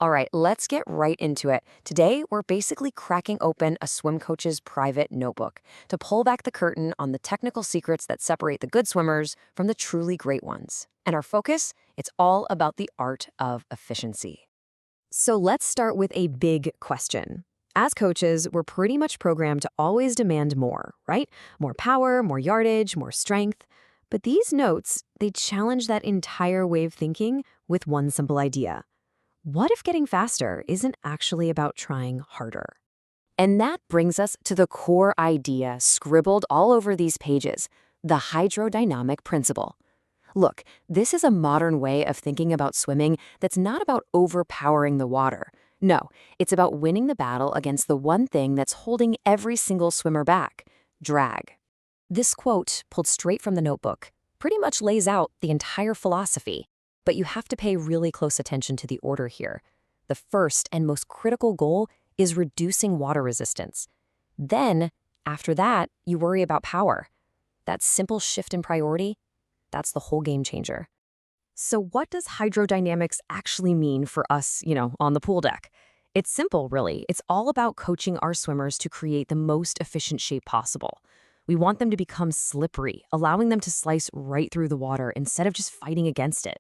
All right, let's get right into it. Today, we're basically cracking open a swim coach's private notebook to pull back the curtain on the technical secrets that separate the good swimmers from the truly great ones. And our focus, it's all about the art of efficiency. So let's start with a big question. As coaches, we're pretty much programmed to always demand more, right? More power, more yardage, more strength. But these notes, they challenge that entire way of thinking with one simple idea. What if getting faster isn't actually about trying harder? And that brings us to the core idea scribbled all over these pages, the hydrodynamic principle. Look, this is a modern way of thinking about swimming that's not about overpowering the water. No, it's about winning the battle against the one thing that's holding every single swimmer back: drag. This quote, pulled straight from the notebook, pretty much lays out the entire philosophy. But you have to pay really close attention to the order here. The first and most critical goal is reducing water resistance. Then, after that, you worry about power. That simple shift in priority, that's the whole game changer. So what does hydrodynamics actually mean for us, on the pool deck? It's simple, really. It's all about coaching our swimmers to create the most efficient shape possible. We want them to become slippery, allowing them to slice right through the water instead of just fighting against it.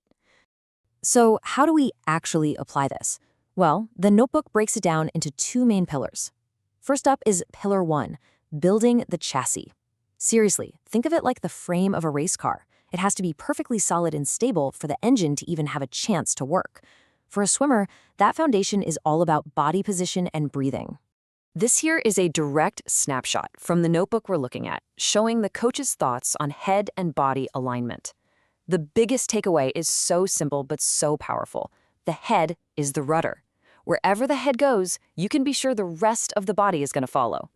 So how do we actually apply this? Well, the notebook breaks it down into two main pillars. First up is pillar 1, building the chassis. Seriously, think of it like the frame of a race car. It has to be perfectly solid and stable for the engine to even have a chance to work. For a swimmer, that foundation is all about body position and breathing. This here is a direct snapshot from the notebook we're looking at, showing the coach's thoughts on head and body alignment. The biggest takeaway is so simple but so powerful. The head is the rudder. Wherever the head goes, you can be sure the rest of the body is going to follow.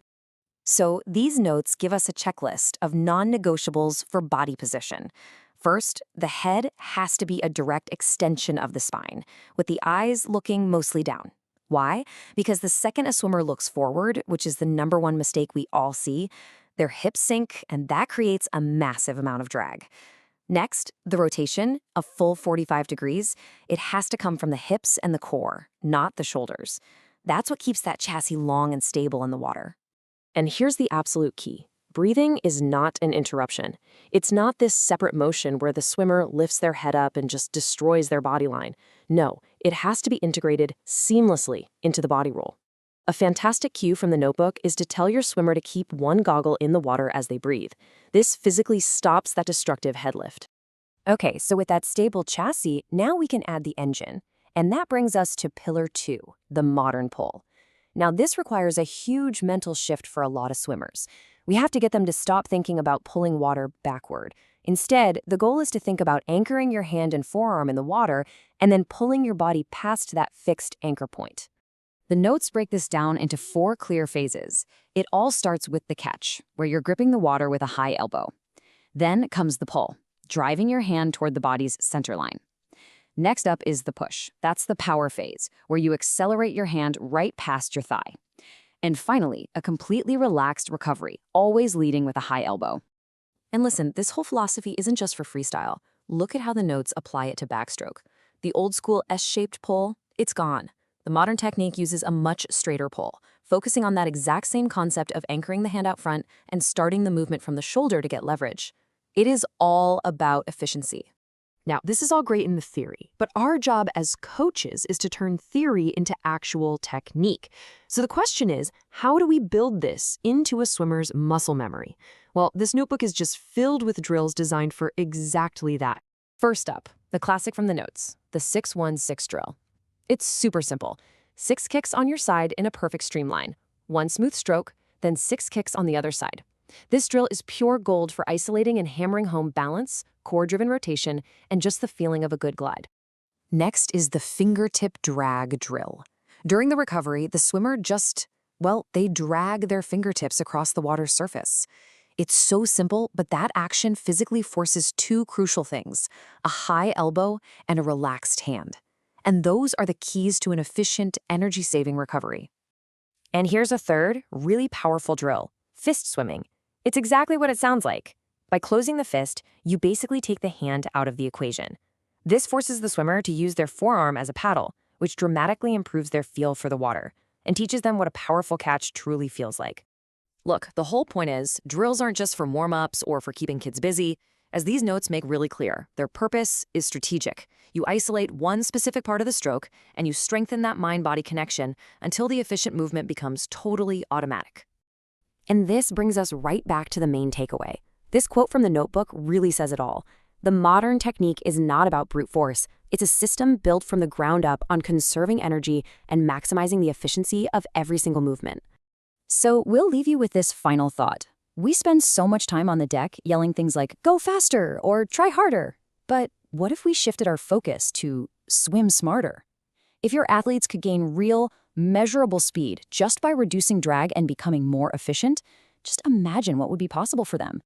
So these notes give us a checklist of non-negotiables for body position. First, the head has to be a direct extension of the spine, with the eyes looking mostly down. Why? Because the second a swimmer looks forward, which is the number one mistake we all see, their hips sink, and that creates a massive amount of drag. Next, the rotation, a full 45 degrees, it has to come from the hips and the core, not the shoulders. That's what keeps that chassis long and stable in the water. And here's the absolute key. Breathing is not an interruption. It's not this separate motion where the swimmer lifts their head up and just destroys their body line. No, it has to be integrated seamlessly into the body roll. A fantastic cue from the notebook is to tell your swimmer to keep one goggle in the water as they breathe. This physically stops that destructive head lift. Okay, so with that stable chassis, now we can add the engine. And that brings us to pillar 2, the modern pull. Now this requires a huge mental shift for a lot of swimmers. We have to get them to stop thinking about pulling water backward. Instead, the goal is to think about anchoring your hand and forearm in the water and then pulling your body past that fixed anchor point. The notes break this down into 4 clear phases. It all starts with the catch, where you're gripping the water with a high elbow. Then comes the pull, driving your hand toward the body's center line. Next up is the push. That's the power phase, where you accelerate your hand right past your thigh. And finally, a completely relaxed recovery, always leading with a high elbow. And listen, this whole philosophy isn't just for freestyle. Look at how the notes apply it to backstroke. The old school S-shaped pull, it's gone. The modern technique uses a much straighter pull, focusing on that exact same concept of anchoring the hand out front and starting the movement from the shoulder to get leverage. It is all about efficiency. Now, this is all great in the theory, but our job as coaches is to turn theory into actual technique. So the question is, how do we build this into a swimmer's muscle memory? Well, this notebook is just filled with drills designed for exactly that. First up, the classic from the notes, the 6-1-6 drill. It's super simple. 6 kicks on your side in a perfect streamline, 1 smooth stroke, then 6 kicks on the other side. This drill is pure gold for isolating and hammering home balance, core-driven rotation, and just the feeling of a good glide. Next is the fingertip drag drill. During the recovery, the swimmer they drag their fingertips across the water's surface. It's so simple, but that action physically forces 2 crucial things: a high elbow and a relaxed hand. And those are the keys to an efficient, energy-saving recovery. And here's a third, really powerful drill: fist swimming. It's exactly what it sounds like. By closing the fist, you basically take the hand out of the equation. This forces the swimmer to use their forearm as a paddle, which dramatically improves their feel for the water and teaches them what a powerful catch truly feels like. Look, the whole point is, drills aren't just for warm-ups or for keeping kids busy. As these notes make really clear, their purpose is strategic. You isolate one specific part of the stroke, and you strengthen that mind-body connection until the efficient movement becomes totally automatic. And this brings us right back to the main takeaway. This quote from the notebook really says it all. The modern technique is not about brute force. It's a system built from the ground up on conserving energy and maximizing the efficiency of every single movement. So we'll leave you with this final thought. We spend so much time on the deck yelling things like, go faster or try harder. But what if we shifted our focus to swim smarter? If your athletes could gain real, measurable speed just by reducing drag and becoming more efficient, just imagine what would be possible for them.